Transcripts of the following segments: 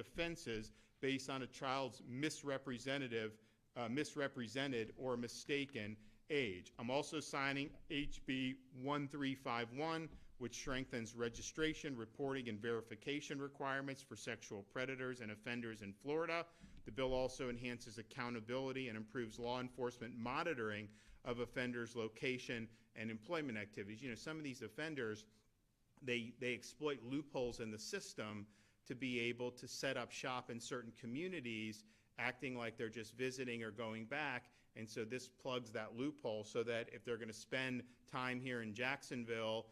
offenses based on a child's misrepresented or mistaken age. I'm also signing HB 1351, which strengthens registration, reporting, and verification requirements for sexual predators and offenders in Florida. The bill also enhances accountability and improves law enforcement monitoring of offenders' location and employment activities. You know, some of these offenders, they exploit loopholes in the system to be able to set up shop in certain communities, acting like they're just visiting or going back. And so this plugs that loophole so that if they're going to spend time here in Jacksonville,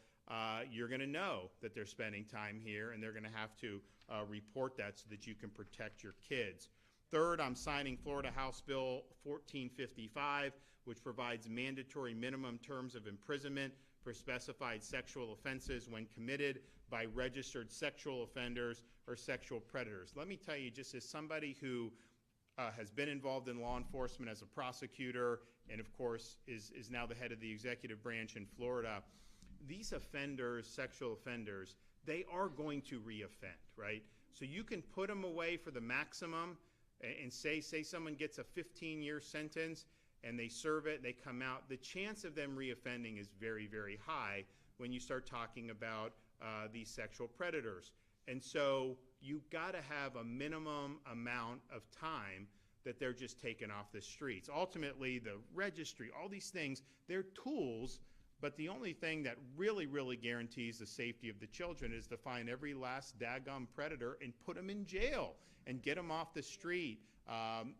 you're going to know that they're spending time here, and they're going to have to report that so that you can protect your kids. Third, I'm signing Florida House Bill 1455, which provides mandatory minimum terms of imprisonment for specified sexual offenses when committed by registered sexual offenders or sexual predators. Let me tell you, just as somebody who has been involved in law enforcement as a prosecutor and, of course, is now the head of the executive branch in Florida, these offenders, sexual offenders, they are going to reoffend, right? So you can put them away for the maximum and say someone gets a 15-year sentence and they serve it, they come out. The chance of them reoffending is very, very high when you start talking about these sexual predators. And so you've got to have a minimum amount of time that they're just taken off the streets. Ultimately, the registry, all these things, they're tools, but the only thing that really, really guarantees the safety of the children is to find every last daggum predator and put them in jail and get them off the street.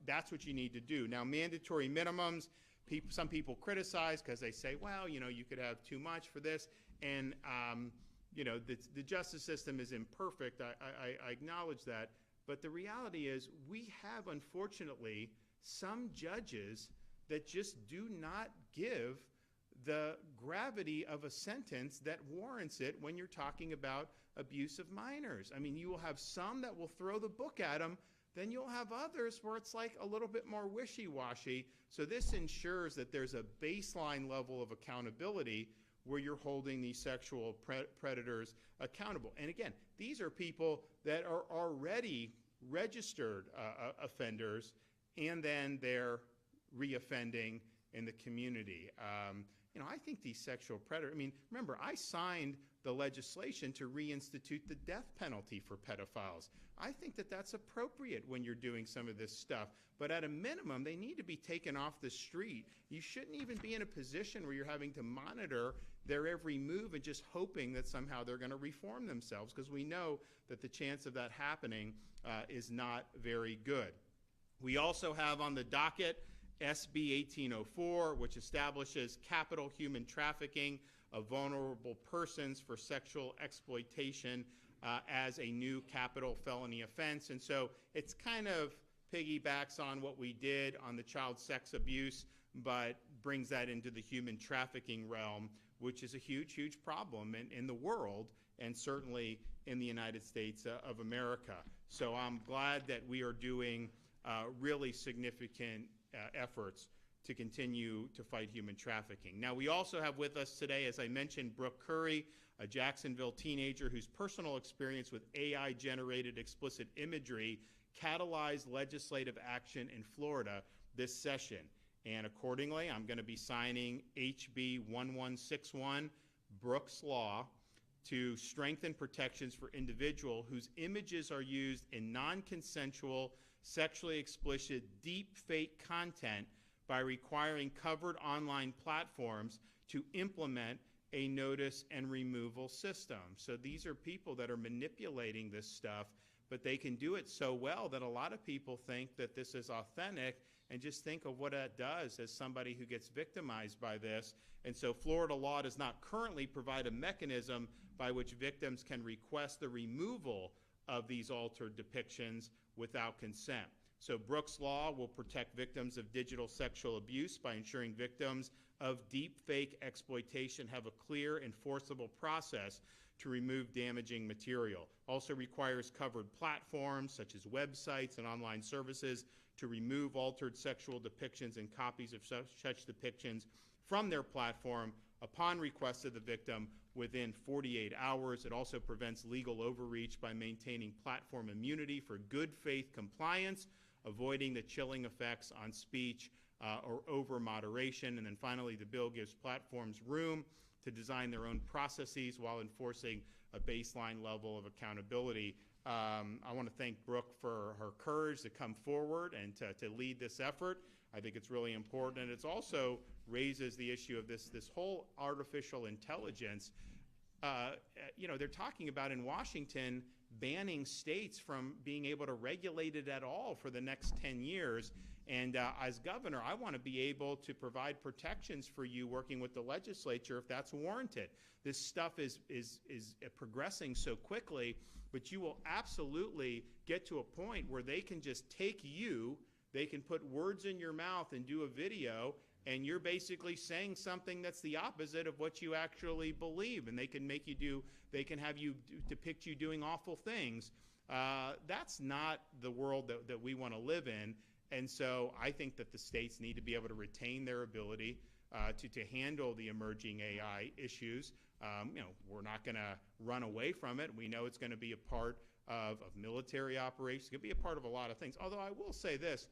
That's what you need to do. Now, mandatory minimums, some people criticize because they say, well, you know, you could have too much for this. And, you know, the justice system is imperfect. I acknowledge that. But the reality is we have, unfortunately, some judges that just do not give the gravity of a sentence that warrants it when you're talking about abuse of minors. I mean, you will have some that will throw the book at them, then you'll have others where it's like a little bit more wishy-washy. So this ensures that there's a baseline level of accountability where you're holding these sexual predators accountable. And again, these are people that are already registered offenders, and then they're reoffending in the community. You know, I think these sexual predators, I mean, remember, I signed the legislation to reinstitute the death penalty for pedophiles. I think that that's appropriate when you're doing some of this stuff. But at a minimum, they need to be taken off the street. You shouldn't even be in a position where you're having to monitor their every move and just hoping that somehow they're going to reform themselves, because we know that the chance of that happening is not very good. We also have on the docket SB 1804, which establishes capital human trafficking of vulnerable persons for sexual exploitation as a new capital felony offense. And so it's kind of piggybacks on what we did on the child sex abuse, but brings that into the human trafficking realm, which is a huge, huge problem in the world, and certainly in the United States of America. So I'm glad that we are doing really significant efforts to continue to fight human trafficking. Now, we also have with us today, as I mentioned, Brooke Curry, a Jacksonville teenager whose personal experience with AI-generated explicit imagery catalyzed legislative action in Florida this session. And accordingly, I'm going to be signing HB 1161, Brooke's Law, to strengthen protections for individuals whose images are used in non-consensual, sexually explicit, deepfake content by requiring covered online platforms to implement a notice and removal system. So these are people that are manipulating this stuff, but they can do it so well that a lot of people think that this is authentic and just think of what that does as somebody who gets victimized by this. And so Florida law does not currently provide a mechanism by which victims can request the removal of these altered depictions without consent. So Brooke's Law will protect victims of digital sexual abuse by ensuring victims of deepfake exploitation have a clear, enforceable process to remove damaging material. Also requires covered platforms such as websites and online services to remove altered sexual depictions and copies of such depictions from their platform upon request of the victim within 48 hours. It also prevents legal overreach by maintaining platform immunity for good faith compliance, avoiding the chilling effects on speech or over moderation. And then finally, the bill gives platforms room to design their own processes while enforcing a baseline level of accountability. I want to thank Brooke for her courage to come forward and to lead this effort. I think it's really important. And it also raises the issue of this whole artificial intelligence. They're talking about in Washington banning states from being able to regulate it at all for the next 10 years. And as governor, I want to be able to provide protections for you working with the legislature if that's warranted. This stuff is progressing so quickly, but you will absolutely get to a point where they can just take you, they can put words in your mouth and do a video, and you're basically saying something that's the opposite of what you actually believe, and they can make you do, they can have you depict you doing awful things. That's not the world that we want to live in. And so I think that the states need to be able to retain their ability to handle the emerging AI issues. We're not going to run away from it. We know it's going to be a part of military operations. It's going to be a part of a lot of things. Although I will say this,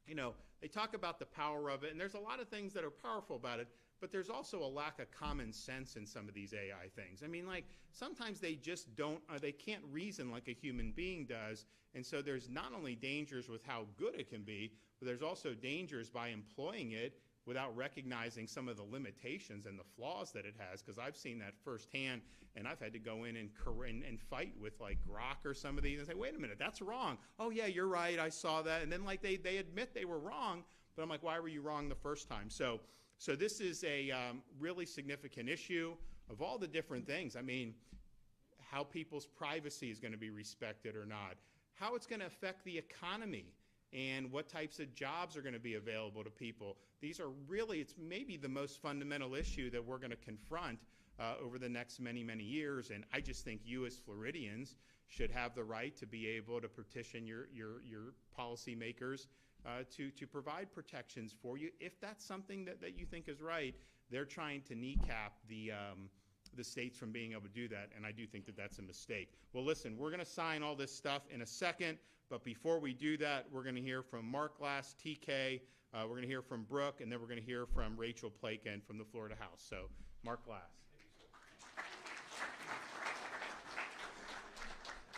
they talk about the power of it, and there's a lot of things that are powerful about it, but there's also a lack of common sense in some of these AI things. I mean, like, sometimes they just don't, they can't reason like a human being does, and so there's not only dangers with how good it can be, but there's also dangers by employing it without recognizing some of the limitations and the flaws that it has, because I've seen that firsthand, and I've had to go in and fight with like Grok or some of these and say, wait a minute, that's wrong. Oh yeah, you're right, I saw that. And then like they admit they were wrong, but I'm like, why were you wrong the first time? So this is a really significant issue of all the different things. I mean, how people's privacy is going to be respected or not, how it's going to affect the economy, and what types of jobs are going to be available to people. These are really, it's maybe the most fundamental issue that we're going to confront over the next many, many years. And I just think you as Floridians should have the right to be able to petition your policymakers to provide protections for you if that's something that you think is right. They're trying to kneecap the states from being able to do that, and I do think that that's a mistake. Well, listen, we're going to sign all this stuff in a second, but before we do that, we're going to hear from Mark Glass, TK, we're going to hear from Brooke, and then we're going to hear from Rachel Plaken from the Florida House. So, Mark Glass.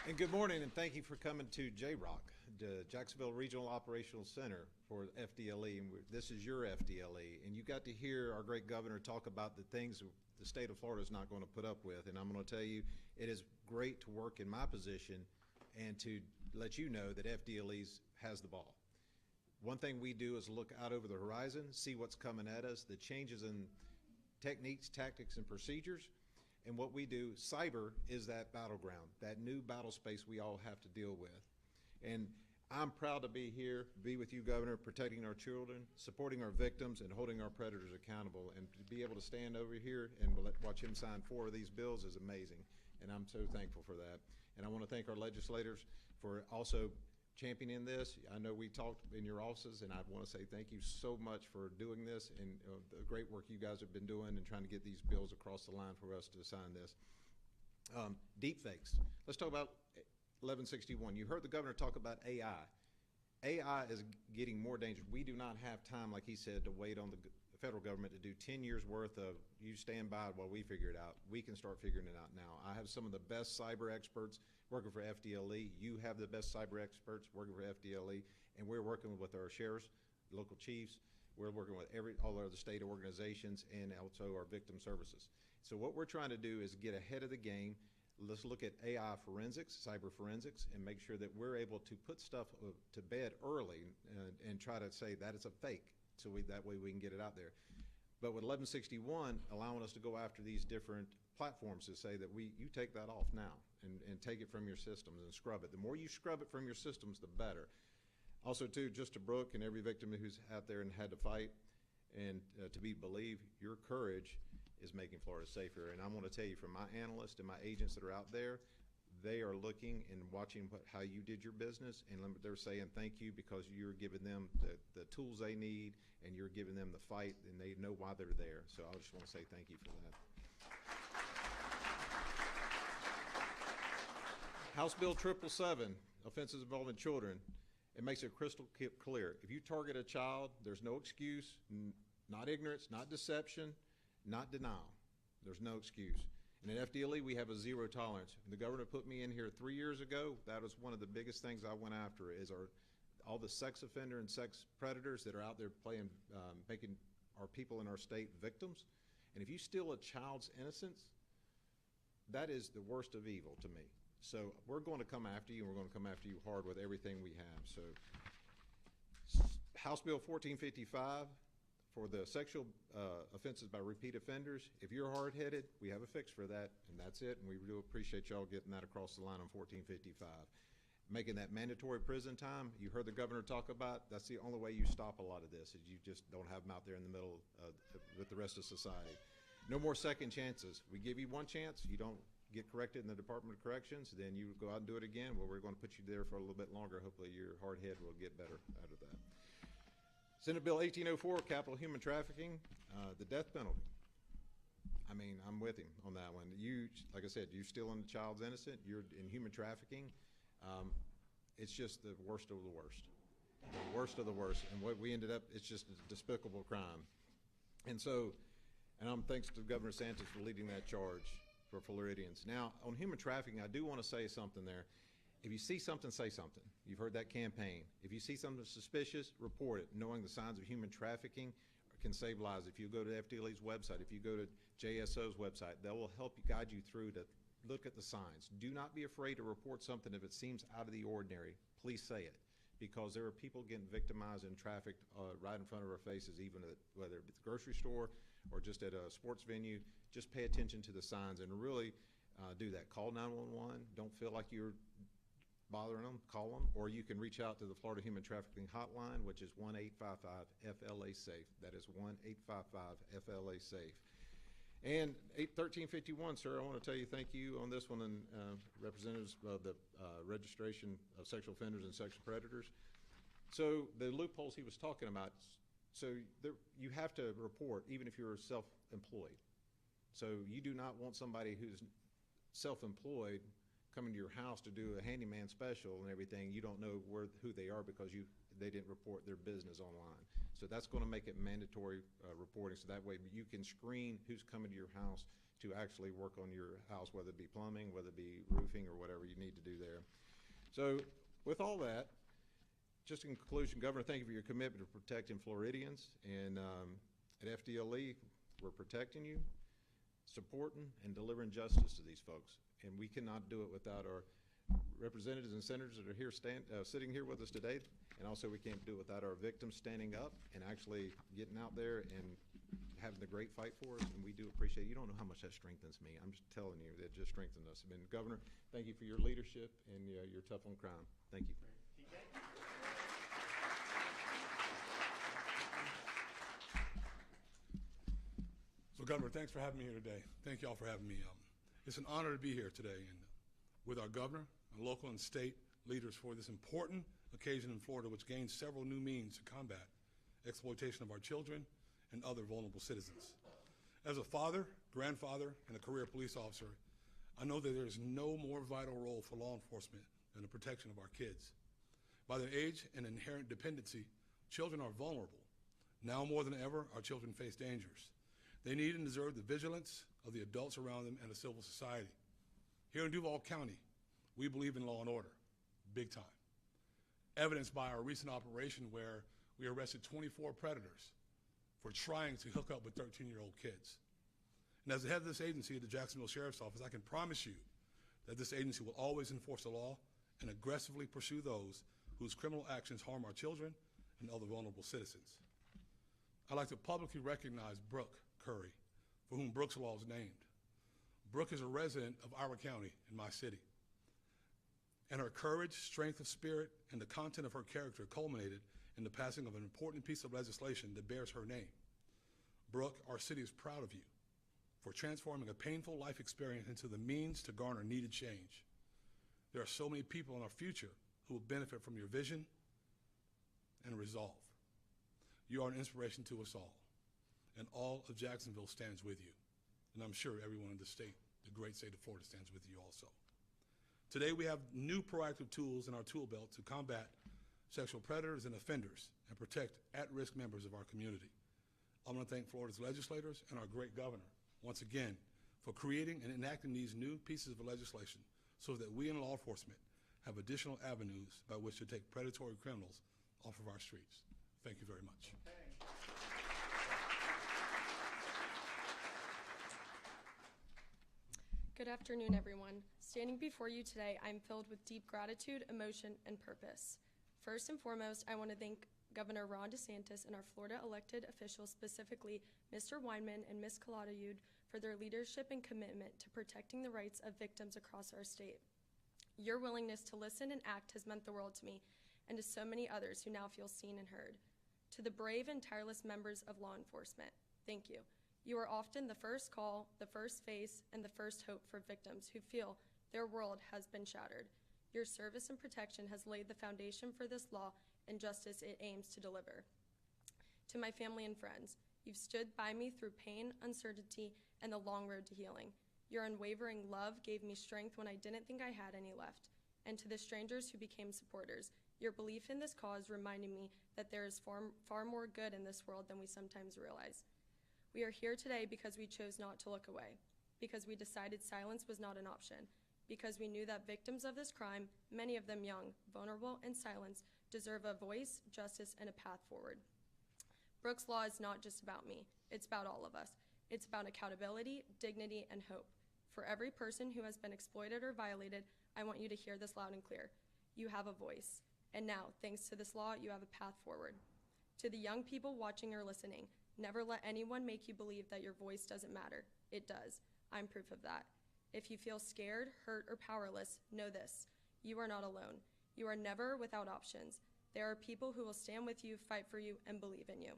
And good morning, and thank you for coming to JROC, the Jacksonville Regional Operational Center for FDLE. And this is your FDLE, and you got to hear our great governor talk about the things the state of Florida is not going to put up with. And I'm going to tell you, it is great to work in my position and to let you know that FDLE has the ball. One thing we do is look out over the horizon, see what's coming at us, the changes in techniques, tactics, and procedures. And what we do, cyber is that battleground, that new battle space we all have to deal with. And I'm proud to be here, be with you, Governor, protecting our children, supporting our victims, and holding our predators accountable. And to be able to stand over here and watch him sign 4 of these bills is amazing. And I'm so thankful for that. And I want to thank our legislators for also championing this. I know we talked in your offices, and I want to say thank you so much for doing this and the great work you guys have been doing and trying to get these bills across the line for us to sign this. Deepfakes. Let's talk about 1161. You heard the governor talk about AI. AI is getting more dangerous. We do not have time, like he said, to wait on the federal government to do 10 years worth of you stand by while we figure it out. We can start figuring it out now. I have some of the best cyber experts working for FDLE. You have the best cyber experts working for FDLE, and we're working with our sheriffs, local chiefs. We're working with all other state organizations and also our victim services. So what we're trying to do is get ahead of the game. Let's look at AI forensics, cyber forensics, and make sure that we're able to put stuff to bed early and try to say that it's a fake, so that way we can get it out there. But with 1161 allowing us to go after these different platforms to say that you take that off now and take it from your systems and scrub it. The more you scrub it from your systems, the better. Also, too, just to Brooke and every victim who's out there and had to fight and to be believed, your courage is making Florida safer. And I want to tell you, from my analysts and my agents that are out there, they are looking and watching how you did your business, and they're saying thank you because you're giving them the tools they need, and you're giving them the fight, and they know why they're there. So I just want to say thank you for that. House Bill 777, offenses involving children, it makes it crystal clear. If you target a child, there's no excuse, not ignorance, not deception, not denial. There's no excuse. And at FDLE, we have a zero tolerance. And the governor put me in here 3 years ago. That was one of the biggest things I went after is all the sex offender and sex predators that are out there making our people in our state victims. And if you steal a child's innocence, that is the worst of evil to me. So we're going to come after you, and we're going to come after you hard with everything we have. So House Bill 1455 for the sexual offenses by repeat offenders. If you're hard-headed, we have a fix for that, and that's it. And we do appreciate y'all getting that across the line on 1455. Making that mandatory prison time, you heard the governor talk about, that's the only way you stop a lot of this, is you just don't have them out there in the middle with the rest of society. No more second chances. We give you one chance, you don't get corrected in the Department of Corrections, then you go out and do it again. Well, we're going to put you there for a little bit longer. Hopefully your hard head will get better out of that. Senate Bill 1804, capital human trafficking, the death penalty. I mean, I'm with him on that one. You, like I said, you're stealing a child's innocent, you're in human trafficking. It's just the worst of the worst. The worst of the worst. And what we ended up, it's just a despicable crime. And so, and I'm thanks to Governor DeSantis for leading that charge for Floridians. Now, on human trafficking, I do want to say something there. If you see something, say something. You've heard that campaign. If you see something suspicious, report it. Knowing the signs of human trafficking can save lives. If you go to FDLE's website, if you go to JSO's website, they will help you guide you through to look at the signs. Do not be afraid to report something if it seems out of the ordinary. Please say it, because there are people getting victimized and trafficked right in front of our faces, even at, whether it's the grocery store or just at a sports venue. Just pay attention to the signs and really do that. Call 911. Don't feel like you're bothering them. Call them, or you can reach out to the Florida Human Trafficking Hotline, which is 1-855-FLA-SAFE. That is 1-855-FLA-SAFE. And 1351, sir, I want to tell you thank you on this one, and representatives of the registration of sexual offenders and sexual predators. So the loopholes he was talking about, so you have to report even if you're self-employed. So you do not want somebody who's self-employed coming to your house to do a handyman special and everything. You don't know who they are because they didn't report their business online. So that's going to make it mandatory reporting, so that way you can screen who's coming to your house to actually work on your house, whether it be plumbing, whether it be roofing, or whatever you need to do there. So with all that, just in conclusion, Governor, thank you for your commitment to protecting Floridians. And at FDLE, we're protecting you, supporting, and delivering justice to these folks. And we cannot do it without our representatives and senators that are here sitting here with us today, and also we can't do it without our victims standing up and actually getting out there and having the great fight for us, and we do appreciate it. You don't know how much that strengthens me. I'm just telling you, that just strengthens us. And Governor, thank you for your leadership and your tough on crime. Thank you. So Governor, thanks for having me here today. Thank you all for having me. It's an honor to be here today and with our governor and local and state leaders for this important occasion in Florida, which gains several new means to combat exploitation of our children and other vulnerable citizens. As a father, grandfather, and a career police officer, I know that there is no more vital role for law enforcement than the protection of our kids. By their age and inherent dependency, children are vulnerable. Now more than ever, our children face dangers. They need and deserve the vigilance of the adults around them and a civil society. Here in Duval County, we believe in law and order, big time. Evidenced by our recent operation where we arrested 24 predators for trying to hook up with 13-year-old kids. And as the head of this agency at the Jacksonville Sheriff's Office, I can promise you that this agency will always enforce the law and aggressively pursue those whose criminal actions harm our children and other vulnerable citizens. I'd like to publicly recognize Brooke Curry, for whom Brooks Law is named. Brooke is a resident of our county in my city. And her courage, strength of spirit, and the content of her character culminated in the passing of an important piece of legislation that bears her name. Brooke, our city is proud of you for transforming a painful life experience into the means to garner needed change. There are so many people in our future who will benefit from your vision and resolve. You are an inspiration to us all, and all of Jacksonville stands with you. And I'm sure everyone in the state, the great state of Florida, stands with you also. Today, we have new proactive tools in our tool belt to combat sexual predators and offenders and protect at-risk members of our community. I want to thank Florida's legislators and our great governor, once again, for creating and enacting these new pieces of legislation so that we in law enforcement have additional avenues by which to take predatory criminals off of our streets. Thank you very much. Good afternoon, everyone. Standing before you today, I'm filled with deep gratitude, emotion, and purpose. First and foremost, I want to thank Governor Ron DeSantis and our Florida elected officials, specifically Mr. Weinman and Ms. Calatayud, for their leadership and commitment to protecting the rights of victims across our state. Your willingness to listen and act has meant the world to me and to so many others who now feel seen and heard. To the brave and tireless members of law enforcement, thank you. You are often the first call, the first face, and the first hope for victims who feel their world has been shattered. Your service and protection has laid the foundation for this law and justice it aims to deliver. To my family and friends, you've stood by me through pain, uncertainty, and the long road to healing. Your unwavering love gave me strength when I didn't think I had any left. And to the strangers who became supporters, your belief in this cause reminded me that there is far more good in this world than we sometimes realize. We are here today because we chose not to look away, because we decided silence was not an option, because we knew that victims of this crime, many of them young, vulnerable, and silenced, deserve a voice, justice, and a path forward. Brooks Law is not just about me. It's about all of us. It's about accountability, dignity, and hope. For every person who has been exploited or violated, I want you to hear this loud and clear. You have a voice. And now, thanks to this law, you have a path forward. To the young people watching or listening, never let anyone make you believe that your voice doesn't matter. It does. I'm proof of that. If you feel scared, hurt, or powerless, know this. You are not alone. You are never without options. There are people who will stand with you, fight for you, and believe in you.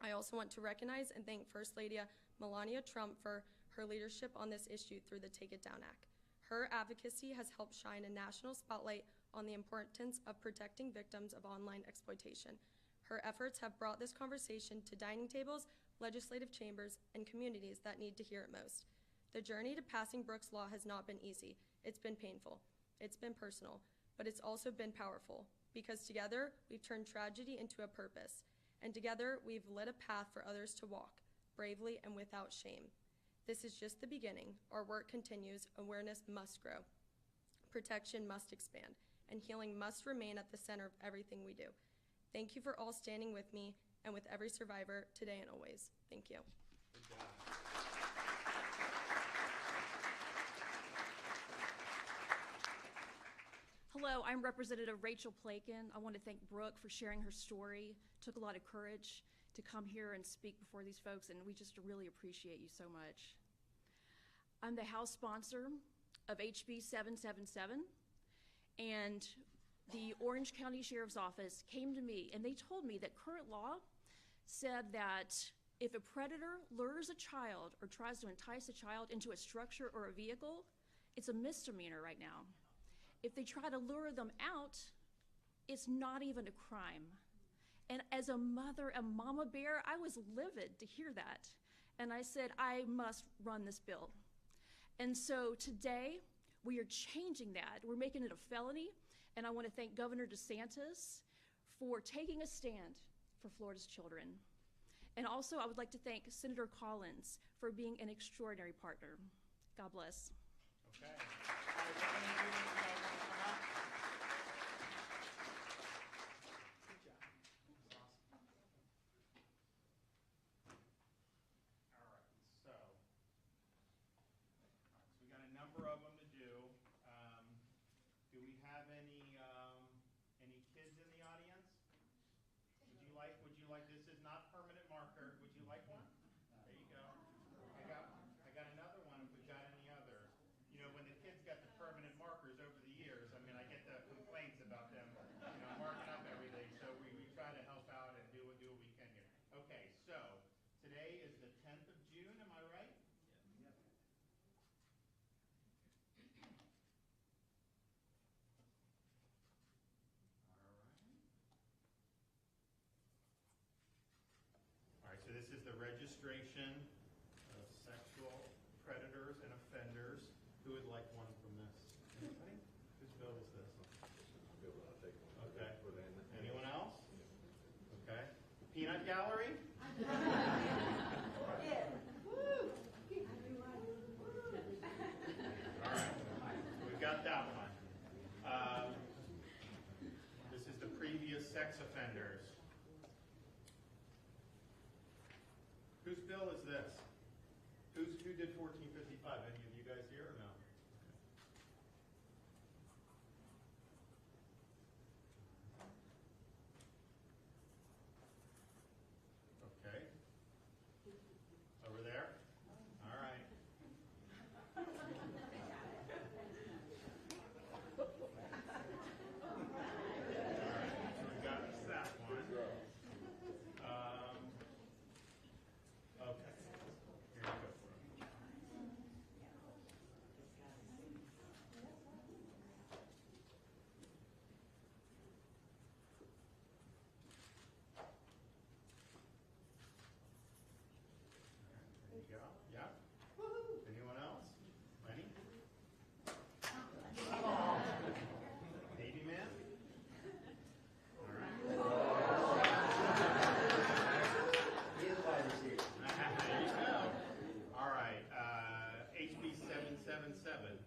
I also want to recognize and thank First Lady Melania Trump for her leadership on this issue through the Take It Down Act. Her advocacy has helped shine a national spotlight on the importance of protecting victims of online exploitation. Her efforts have brought this conversation to dining tables, legislative chambers, and communities that need to hear it most. The journey to passing Brooks Law has not been easy. It's been painful. It's been personal, but it's also been powerful because together we've turned tragedy into a purpose, and together we've lit a path for others to walk, bravely and without shame. This is just the beginning. Our work continues. Awareness must grow. Protection must expand, and healing must remain at the center of everything we do. Thank you for all standing with me and with every survivor today and always. Thank you. Good job. Hello, I'm Representative Rachel Plakin. I want to thank Brooke for sharing her story. It took a lot of courage to come here and speak before these folks, and we just really appreciate you so much. I'm the House sponsor of HB 777, and the Orange County Sheriff's Office came to me and they told me that current law said that if a predator lures a child or tries to entice a child into a structure or a vehicle, it's a misdemeanor right now. If they try to lure them out, it's not even a crime. And as a mother, a mama bear, I was livid to hear that. And I said, I must run this bill. And so today, we are changing that. We're making it a felony. And I want to thank Governor DeSantis for taking a stand for Florida's children. And also, I would like to thank Senator Collins for being an extraordinary partner. God bless. Okay. All right, we're gonna do this. You guys wanna come up? Good job. That's awesome. All right, so we got a number of them to do. Do we have any kids in the audience? Would you like, this is not permanent marker. Would you like one? There you go. I got another one if we got any others. You know, when the kids got the permanent markers over the years, I mean, I get the complaints about them, you know, marking up everything. So we try to help out and do what we can here. Okay, so today is the 10th of June, am I right? Yep. All right, so this is the registration of sexual predators and offenders. Who would like one from this? Anybody? with sex offenders. Whose bill is this? Who did 1455? Any of you guys here or no? Okay. Over there? All right. So we got that one. Okay. Here you go. There you go. Yeah. Anyone else? Lenny? Navy man? All right. There you go. All right. HB 777.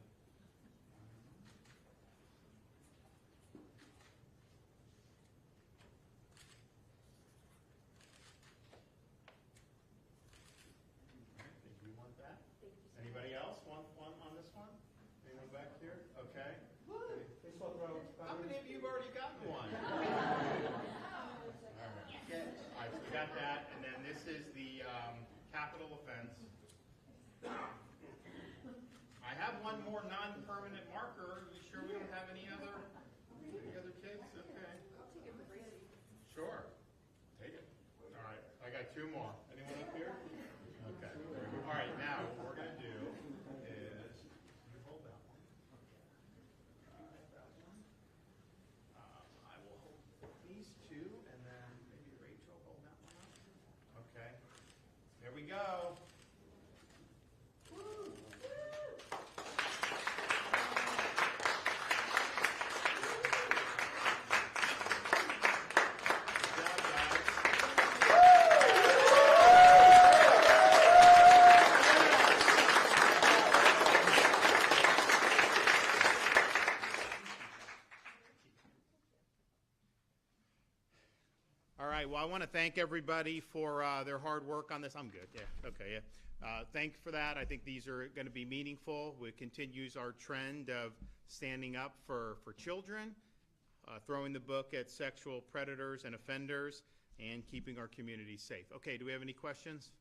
Think you want that? Anybody else want one on this one? Anyone back here? Okay. How many of you have already gotten one? All right. All right, so we got that, and then this is the capital offense. I have one more non-permanent marker. You sure we don't have any other kids? Okay. Sure. Take it. All right. I got two more. Anyone up here? Okay. All right. Now what we're going to do is you hold that one. I will hold these two, and then maybe Rachel hold that one up. Okay. There we go. Good job, guys. All right. Well, I want to thank everybody for their hard work on this. I'm good. Yeah. Okay. Yeah. Thanks for that. I think these are going to be meaningful. We continues our trend of standing up for children, throwing the book at sexual predators and offenders, and keeping our community safe. Okay. Do we have any questions?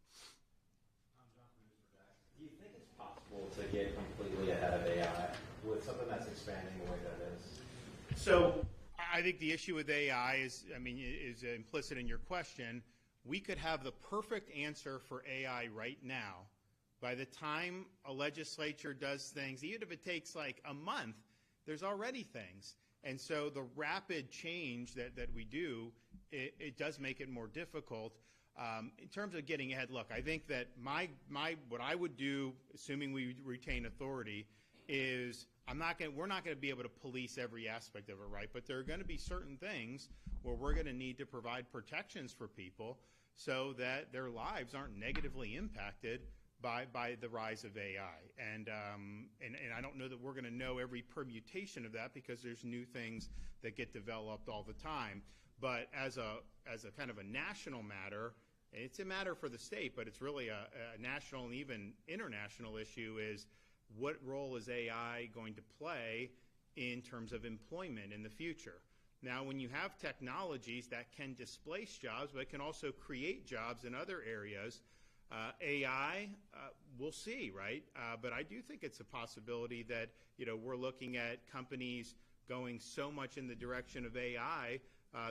Do you think it's possible to get completely ahead of AI with something that's expanding the way that it is? So I think the issue with AI is implicit in your question. We could have the perfect answer for AI right now. By the time a legislature does things, even if it takes like a month, there's already things. And so the rapid change that we do, it does make it more difficult. In terms of getting ahead, look, I think that what I would do, assuming we retain authority, is we're not going to be able to police every aspect of it, right? But there are going to be certain things where we're going to need to provide protections for people so that their lives aren't negatively impacted by the rise of AI. And I don't know that we're going to know every permutation of that because there's new things that get developed all the time. But as a kind of a national matter, it's a matter for the state, but it's really a national and even international issue is what role is AI going to play in terms of employment in the future? Now, when you have technologies that can displace jobs, but can also create jobs in other areas, AI, we'll see, right? But I do think it's a possibility that, we're looking at companies going so much in the direction of AI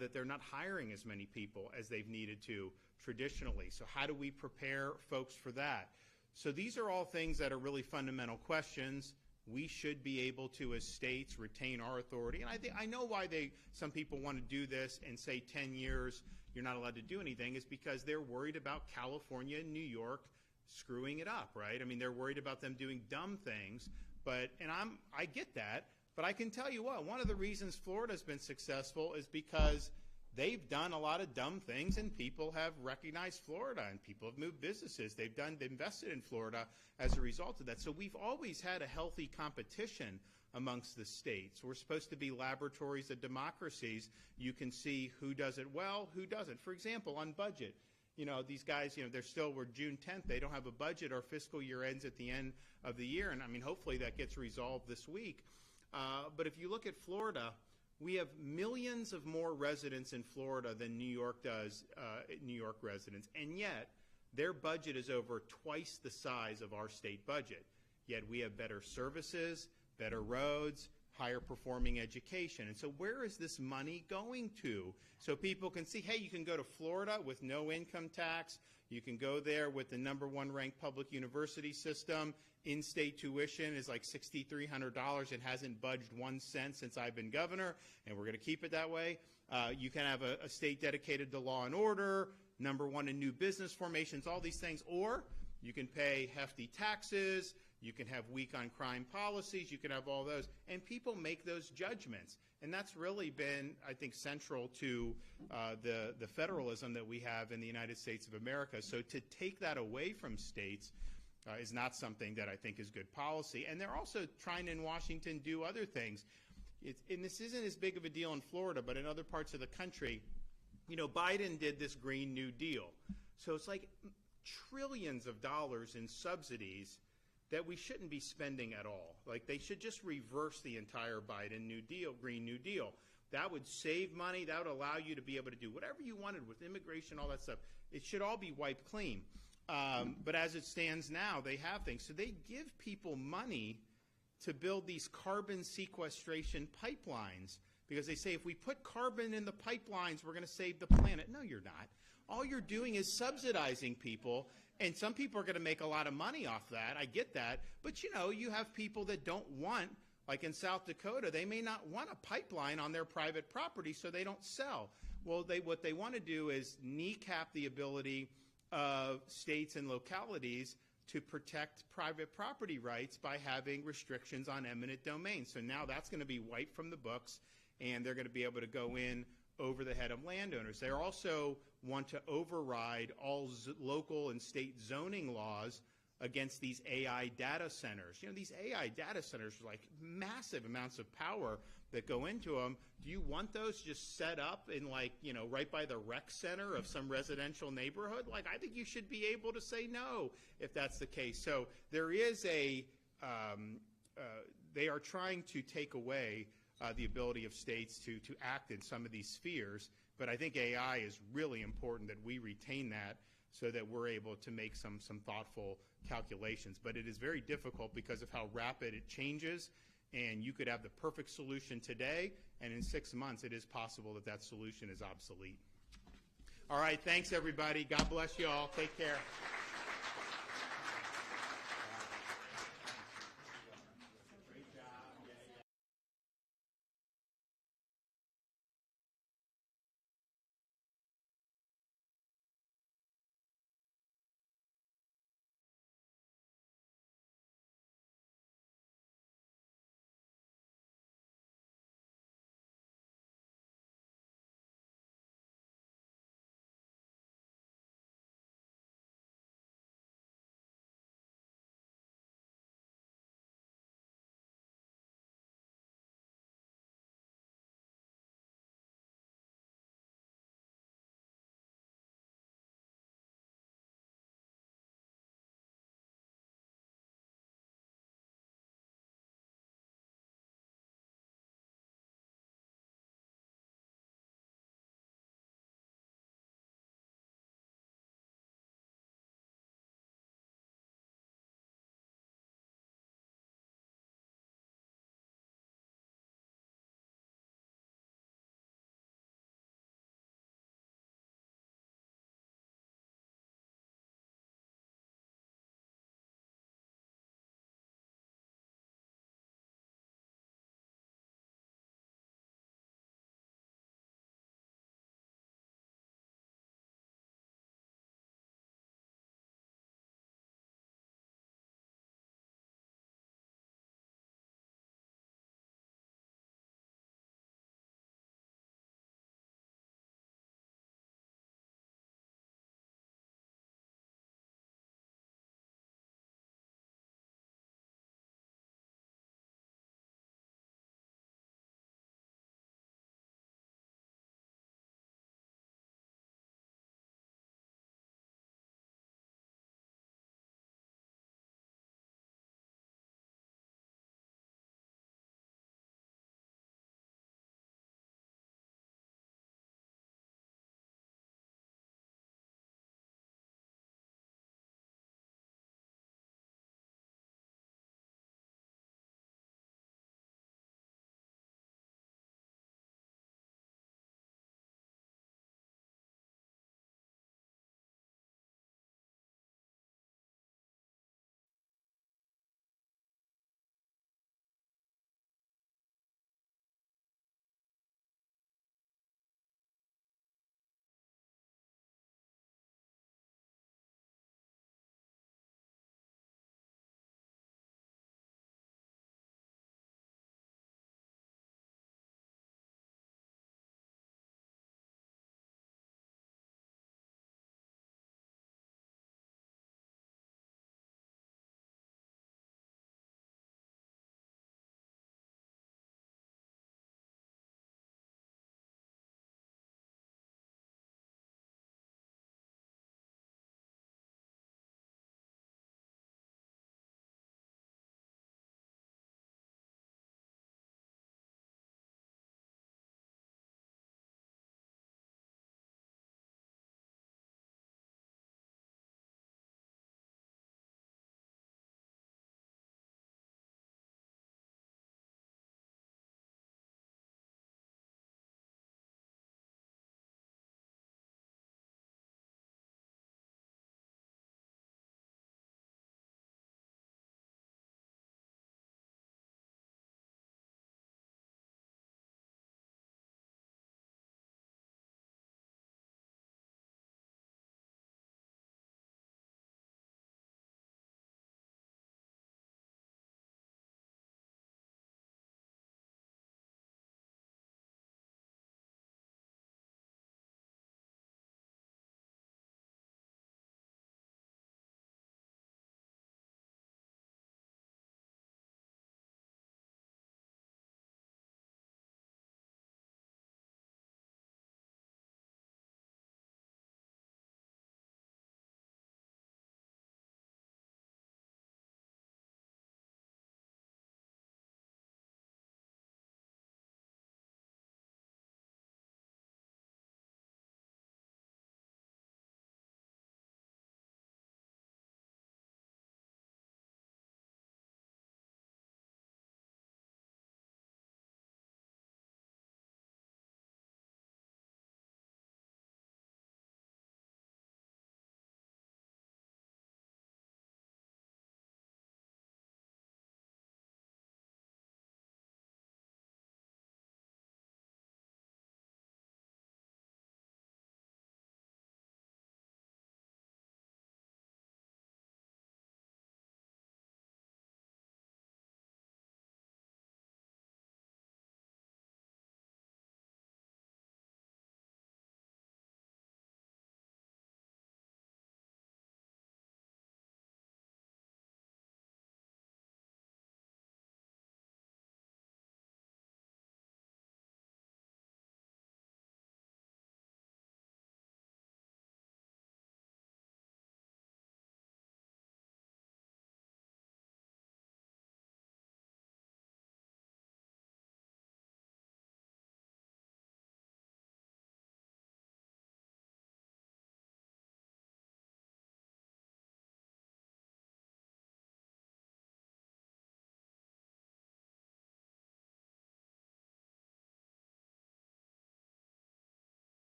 that they're not hiring as many people as they've needed to traditionally. So how do we prepare folks for that? So these are all things that are really fundamental questions. We should be able to, as states, retain our authority. And I know why some people want to do this and say 10 years you're not allowed to do anything is because they're worried about California and New York screwing it up, right? I mean, they're worried about them doing dumb things. I get that. But I can tell you what, one of the reasons Florida's been successful is because they've done a lot of dumb things, and people have recognized Florida, and people have moved businesses. They've invested in Florida as a result of that. So we've always had a healthy competition amongst the states. We're supposed to be laboratories of democracies. You can see who does it well, who doesn't. For example, on budget, these guys, we're June 10th. They don't have a budget. Our fiscal year ends at the end of the year. And I mean, hopefully that gets resolved this week. But if you look at Florida, we have millions of more residents in Florida than New York does, New York residents. And yet, their budget is over twice the size of our state budget. Yet we have better services, better roads, higher performing education. And so where is this money going to? So people can see, hey, you can go to Florida with no income tax. You can go there with the #1 ranked public university system. In-state tuition is like $6,300. It hasn't budged 1 cent since I've been governor, and we're going to keep it that way. You can have a state dedicated to law and order, #1 in new business formations, all these things. Or you can pay hefty taxes. You can have weak on crime policies. You can have all those. And people make those judgments. And that's really been, I think, central to the federalism that we have in the United States of America. So to take that away from states is not something that I think is good policy. And they're also trying in Washington do other things. And this isn't as big of a deal in Florida, but in other parts of the country, Biden did this Green New Deal. So it's like trillions of dollars in subsidies that we shouldn't be spending at all. Like, they should just reverse the entire Biden New Deal, Green New Deal. That would save money. That would allow you to be able to do whatever you wanted with immigration, all that stuff. It should all be wiped clean. But as it stands now, they have things. So they give people money to build these carbon sequestration pipelines because they say if we put carbon in the pipelines, we're going to save the planet. No, you're not. All you're doing is subsidizing people. And some people are going to make a lot of money off that. I get that. But, you have people that don't want, like in South Dakota, they may not want a pipeline on their private property, so they don't sell. Well, what they want to do is kneecap the ability of states and localities to protect private property rights by having restrictions on eminent domain. So now that's going to be wiped from the books, and they're going to be able to go in over the head of landowners. They also want to override all local and state zoning laws against these AI data centers. These AI data centers are like massive amounts of power that go into them. Do you want those just set up in right by the rec center of some residential neighborhood? I think you should be able to say no if that's the case. So there is they are trying to take away the ability of states to act in some of these spheres. But I think AI is really important that we retain that so that we're able to make some thoughtful calculations. But it is very difficult because of how rapid it changes, and you could have the perfect solution today, and in 6 months it is possible that that solution is obsolete. All right, thanks everybody. God bless you all. Take care.